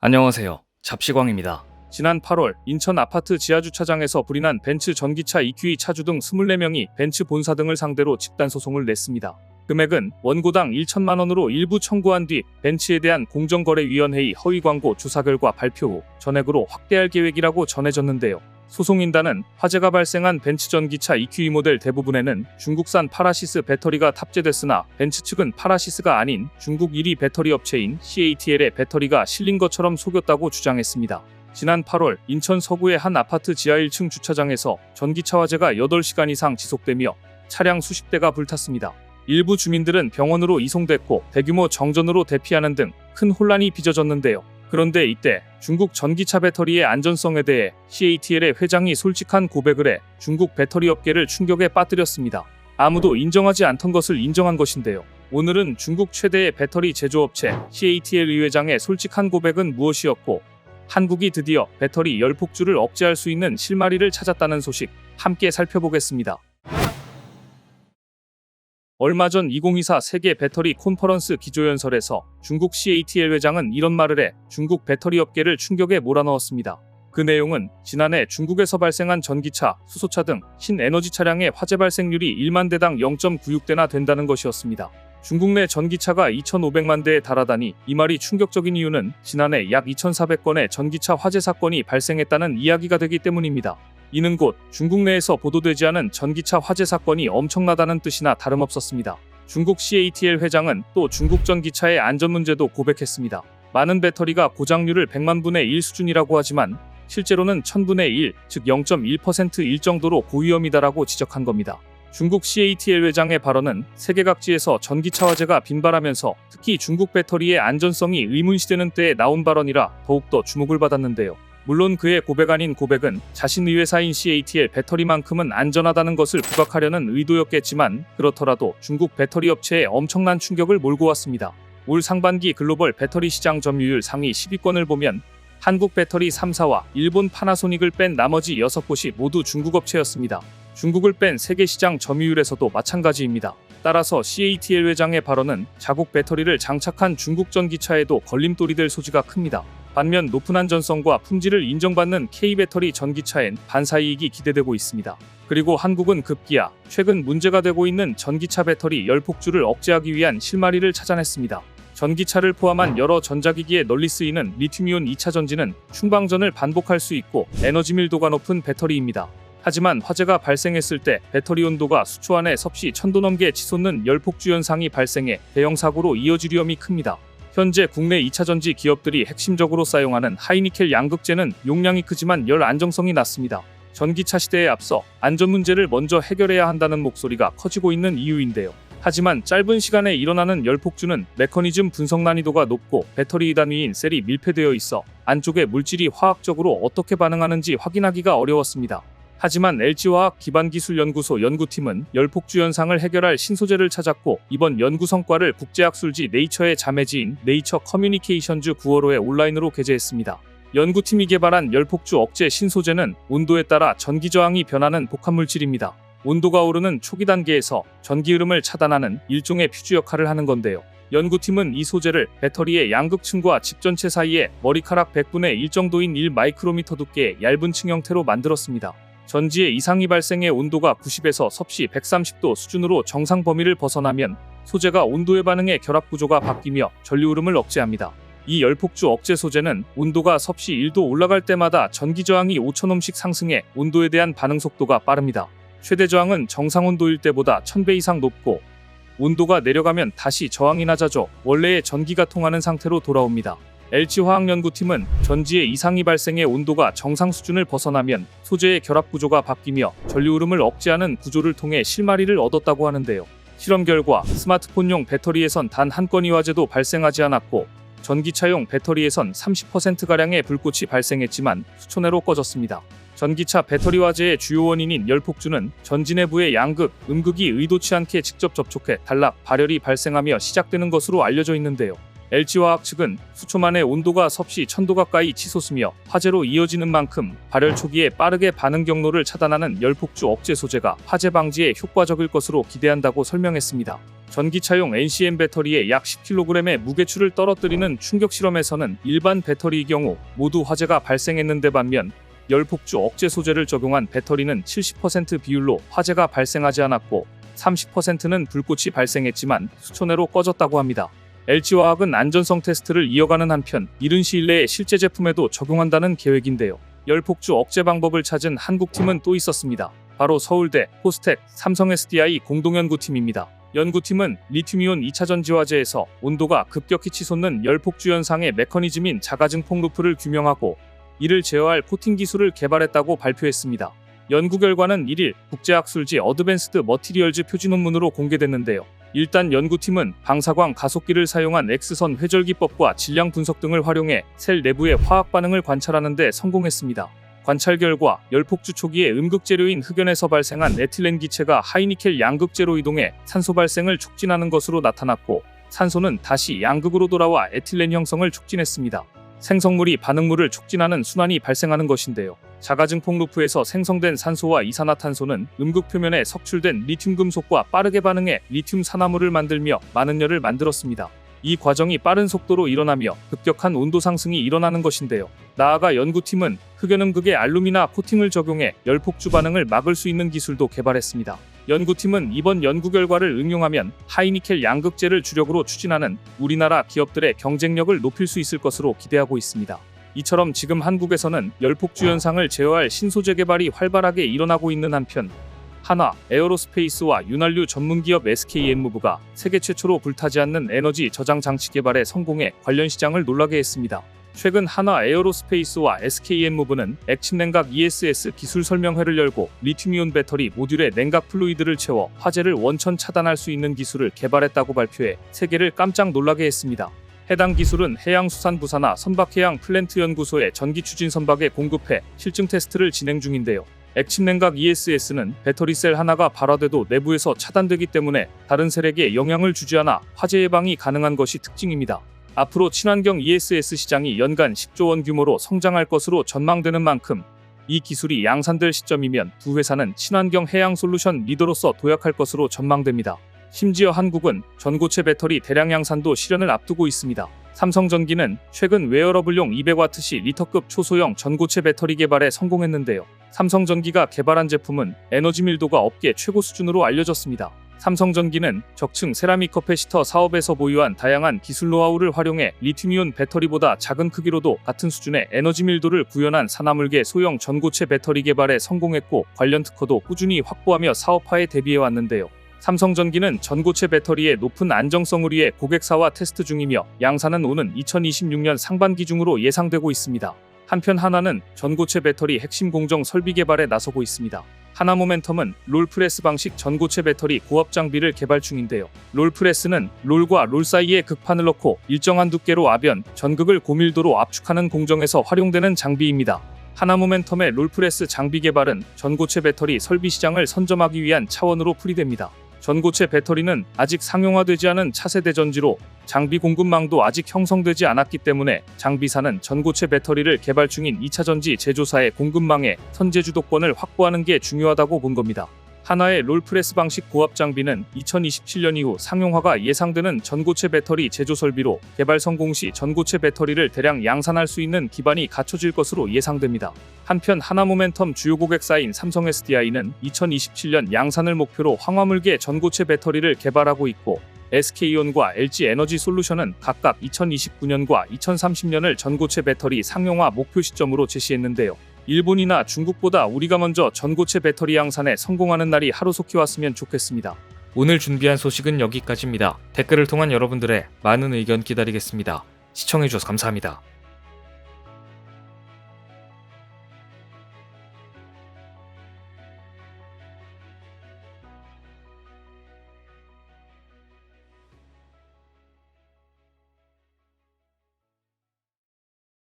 안녕하세요. 잡시광입니다. 지난 8월 인천 아파트 지하주차장에서 불이 난 벤츠 전기차 EQE 차주 등 24명이 벤츠 본사 등을 상대로 집단 소송을 냈습니다. 금액은 원고당 1천만 원으로 일부 청구한 뒤 벤츠에 대한 공정거래위원회의 허위광고 조사 결과 발표 후 전액으로 확대할 계획이라고 전해졌는데요. 소송인단은 화재가 발생한 벤츠 전기차 EQE 모델 대부분에는 중국산 파라시스 배터리가 탑재됐으나 벤츠 측은 파라시스가 아닌 중국 1위 배터리 업체인 CATL의 배터리가 실린 것처럼 속였다고 주장했습니다. 지난 8월 인천 서구의 한 아파트 지하 1층 주차장에서 전기차 화재가 8시간 이상 지속되며 차량 수십 대가 불탔습니다. 일부 주민들은 병원으로 이송됐고 대규모 정전으로 대피하는 등 큰 혼란이 빚어졌는데요. 그런데 이때 중국 전기차 배터리의 안전성에 대해 CATL의 회장이 솔직한 고백을 해 중국 배터리 업계를 충격에 빠뜨렸습니다. 아무도 인정하지 않던 것을 인정한 것인데요. 오늘은 중국 최대의 배터리 제조업체 CATL 회장의 솔직한 고백은 무엇이었고 한국이 드디어 배터리 열폭주를 억제할 수 있는 실마리를 찾았다는 소식 함께 살펴보겠습니다. 얼마 전 2024 세계 배터리 콘퍼런스 기조연설에서 중국 CATL 회장은 이런 말을 해 중국 배터리 업계를 충격에 몰아넣었습니다. 그 내용은 지난해 중국에서 발생한 전기차, 수소차 등 신에너지 차량의 화재 발생률이 1만 대당 0.96대나 된다는 것이었습니다. 중국 내 전기차가 2,500만 대에 달하다니 이 말이 충격적인 이유는 지난해 약 2,400건의 전기차 화재 사건이 발생했다는 이야기가 되기 때문입니다. 이는 곧 중국 내에서 보도되지 않은 전기차 화재 사건이 엄청나다는 뜻이나 다름없었습니다. 중국 CATL 회장은 또 중국 전기차의 안전 문제도 고백했습니다. 많은 배터리가 고장률을 100만 분의 1 수준이라고 하지만 실제로는 1000분의 1, 즉 0.1%일 정도로 고위험이다라고 지적한 겁니다. 중국 CATL 회장의 발언은 세계 각지에서 전기차 화재가 빈발하면서 특히 중국 배터리의 안전성이 의문시되는 때에 나온 발언이라 더욱더 주목을 받았는데요. 물론 그의 고백 아닌 고백은 자신의 회사인 CATL 배터리만큼은 안전하다는 것을 부각하려는 의도였겠지만 그렇더라도 중국 배터리 업체에 엄청난 충격을 몰고 왔습니다. 올 상반기 글로벌 배터리 시장 점유율 상위 10위권을 보면 한국 배터리 3사와 일본 파나소닉을 뺀 나머지 6곳이 모두 중국 업체였습니다. 중국을 뺀 세계 시장 점유율에서도 마찬가지입니다. 따라서 CATL 회장의 발언은 자국 배터리를 장착한 중국 전기차에도 걸림돌이 될 소지가 큽니다. 반면 높은 안전성과 품질을 인정받는 K배터리 전기차엔 반사이익이 기대되고 있습니다. 그리고 한국은 급기야 최근 문제가 되고 있는 전기차 배터리 열폭주를 억제하기 위한 실마리를 찾아냈습니다. 전기차를 포함한 여러 전자기기에 널리 쓰이는 리튬이온 2차 전지는 충방전을 반복할 수 있고 에너지 밀도가 높은 배터리입니다. 하지만 화재가 발생했을 때 배터리 온도가 수초 안에 섭씨 1000도 넘게 치솟는 열폭주 현상이 발생해 대형 사고로 이어질 위험이 큽니다. 현재 국내 2차전지 기업들이 핵심적으로 사용하는 하이니켈 양극재는 용량이 크지만 열 안정성이 낮습니다. 전기차 시대에 앞서 안전 문제를 먼저 해결해야 한다는 목소리가 커지고 있는 이유인데요. 하지만 짧은 시간에 일어나는 열폭주는 메커니즘 분석 난이도가 높고 배터리 2단 위인 셀이 밀폐되어 있어 안쪽의 물질이 화학적으로 어떻게 반응하는지 확인하기가 어려웠습니다. 하지만 LG화학 기반기술연구소 연구팀은 열폭주 현상을 해결할 신소재를 찾았고 이번 연구 성과를 국제학술지 네이처의 자매지인 네이처 커뮤니케이션즈 9월호에 온라인으로 게재했습니다. 연구팀이 개발한 열폭주 억제 신소재는 온도에 따라 전기 저항이 변하는 복합물질입니다. 온도가 오르는 초기 단계에서 전기 흐름을 차단하는 일종의 퓨즈 역할을 하는 건데요. 연구팀은 이 소재를 배터리의 양극층과 집전체 사이에 머리카락 100분의 1 정도인 1마이크로미터 두께의 얇은 층 형태로 만들었습니다. 전지의 이상이 발생해 온도가 90에서 섭씨 130도 수준으로 정상 범위를 벗어나면 소재가 온도에 반응해 결합 구조가 바뀌며 전류 흐름을 억제합니다. 이 열폭주 억제 소재는 온도가 섭씨 1도 올라갈 때마다 전기 저항이 5000옴씩 상승해 온도에 대한 반응 속도가 빠릅니다. 최대 저항은 정상 온도일 때보다 1000배 이상 높고 온도가 내려가면 다시 저항이 낮아져 원래의 전기가 통하는 상태로 돌아옵니다. LG화학연구팀은 전지의 이상이 발생해 온도가 정상 수준을 벗어나면 소재의 결합 구조가 바뀌며 전류 흐름을 억제하는 구조를 통해 실마리를 얻었다고 하는데요. 실험 결과 스마트폰용 배터리에선 단 한 건의 화재도 발생하지 않았고 전기차용 배터리에선 30%가량의 불꽃이 발생했지만 수초 내로 꺼졌습니다. 전기차 배터리 화재의 주요 원인인 열폭주는 전지 내부의 양극, 음극이 의도치 않게 직접 접촉해 단락, 발열이 발생하며 시작되는 것으로 알려져 있는데요. LG화학 측은 수초 만에 온도가 섭씨 1000도 가까이 치솟으며 화재로 이어지는 만큼 발열 초기에 빠르게 반응 경로를 차단하는 열폭주 억제 소재가 화재 방지에 효과적일 것으로 기대한다고 설명했습니다. 전기차용 NCM 배터리에 약 10kg의 무게추를 떨어뜨리는 충격 실험에서는 일반 배터리의 경우 모두 화재가 발생했는데 반면 열폭주 억제 소재를 적용한 배터리는 70% 비율로 화재가 발생하지 않았고 30%는 불꽃이 발생했지만 수초 내로 꺼졌다고 합니다. LG화학은 안전성 테스트를 이어가는 한편 이른 시일 내에 실제 제품에도 적용한다는 계획인데요. 열폭주 억제 방법을 찾은 한국팀은 또 있었습니다. 바로 서울대, 포스텍, 삼성 SDI 공동연구팀입니다. 연구팀은 리튬이온 2차전지 화재에서 온도가 급격히 치솟는 열폭주 현상의 메커니즘인 자가증폭 루프를 규명하고 이를 제어할 코팅 기술을 개발했다고 발표했습니다. 연구 결과는 1일 국제학술지 어드밴스드 머티리얼즈 표지 논문으로 공개됐는데요. 일단 연구팀은 방사광 가속기를 사용한 X선 회절기법과 질량 분석 등을 활용해 셀 내부의 화학 반응을 관찰하는 데 성공했습니다. 관찰 결과 열폭주 초기에 음극재료인 흑연에서 발생한 에틸렌 기체가 하이니켈 양극재로 이동해 산소 발생을 촉진하는 것으로 나타났고 산소는 다시 양극으로 돌아와 에틸렌 형성을 촉진했습니다. 생성물이 반응물을 촉진하는 순환이 발생하는 것인데요. 자가증폭 루프에서 생성된 산소와 이산화탄소는 음극 표면에 석출된 리튬 금속과 빠르게 반응해 리튬 산화물을 만들며 많은 열을 만들었습니다. 이 과정이 빠른 속도로 일어나며 급격한 온도 상승이 일어나는 것인데요. 나아가 연구팀은 흑연음극에 알루미나 코팅을 적용해 열폭주 반응을 막을 수 있는 기술도 개발했습니다. 연구팀은 이번 연구 결과를 응용하면 하이니켈 양극재를 주력으로 추진하는 우리나라 기업들의 경쟁력을 높일 수 있을 것으로 기대하고 있습니다. 이처럼 지금 한국에서는 열폭주 현상을 제어할 신소재 개발이 활발하게 일어나고 있는 한편 한화, 에어로스페이스와 윤활유 전문기업 SKM-가 세계 최초로 불타지 않는 에너지 저장 장치 개발에 성공해 관련 시장을 놀라게 했습니다. 최근 한화 에어로스페이스와 SKM-는 액침 냉각 ESS 기술 설명회를 열고 리튬이온 배터리 모듈에 냉각 플루이드를 채워 화재를 원천 차단할 수 있는 기술을 개발했다고 발표해 세계를 깜짝 놀라게 했습니다. 해당 기술은 해양수산부사나 선박해양플랜트연구소의 전기추진 선박에 공급해 실증 테스트를 진행 중인데요. 액침 냉각 ESS는 배터리셀 하나가 발화돼도 내부에서 차단되기 때문에 다른 셀에게 영향을 주지 않아 화재 예방이 가능한 것이 특징입니다. 앞으로 친환경 ESS 시장이 연간 10조 원 규모로 성장할 것으로 전망되는 만큼 이 기술이 양산될 시점이면 두 회사는 친환경 해양 솔루션 리더로서 도약할 것으로 전망됩니다. 심지어 한국은 전고체 배터리 대량 양산도 실현을 앞두고 있습니다. 삼성전기는 최근 웨어러블용 200W시 리터급 초소형 전고체 배터리 개발에 성공했는데요. 삼성전기가 개발한 제품은 에너지 밀도가 업계 최고 수준으로 알려졌습니다. 삼성전기는 적층 세라믹 커패시터 사업에서 보유한 다양한 기술 노하우를 활용해 리튬이온 배터리보다 작은 크기로도 같은 수준의 에너지 밀도를 구현한 산화물계 소형 전고체 배터리 개발에 성공했고 관련 특허도 꾸준히 확보하며 사업화에 대비해왔는데요. 삼성전기는 전고체 배터리의 높은 안정성을 위해 고객사와 테스트 중이며 양산은 오는 2026년 상반기 중으로 예상되고 있습니다. 한편 한화는 전고체 배터리 핵심 공정 설비 개발에 나서고 있습니다. 하나모멘텀은 롤프레스 방식 전고체 배터리 고압 장비를 개발 중인데요. 롤프레스는 롤과 롤 사이에 극판을 넣고 일정한 두께로 아변, 전극을 고밀도로 압축하는 공정에서 활용되는 장비입니다. 하나모멘텀의 롤프레스 장비 개발은 전고체 배터리 설비 시장을 선점하기 위한 차원으로 풀이됩니다. 전고체 배터리는 아직 상용화되지 않은 차세대 전지로 장비 공급망도 아직 형성되지 않았기 때문에 장비사는 전고체 배터리를 개발 중인 2차전지 제조사의 공급망에 선제 주도권을 확보하는 게 중요하다고 본 겁니다. 한화의 롤프레스 방식 고압 장비는 2027년 이후 상용화가 예상되는 전고체 배터리 제조 설비로 개발 성공 시 전고체 배터리를 대량 양산할 수 있는 기반이 갖춰질 것으로 예상됩니다. 한편 하나모멘텀 주요 고객사인 삼성 SDI는 2027년 양산을 목표로 황화물계 전고체 배터리를 개발하고 있고 SK온과 LG에너지솔루션은 각각 2029년과 2030년을 전고체 배터리 상용화 목표 시점으로 제시했는데요. 일본이나 중국보다 우리가 먼저 전고체 배터리 양산에 성공하는 날이 하루속히 왔으면 좋겠습니다. 오늘 준비한 소식은 여기까지입니다. 댓글을 통한 여러분들의 많은 의견 기다리겠습니다. 시청해주셔서 감사합니다.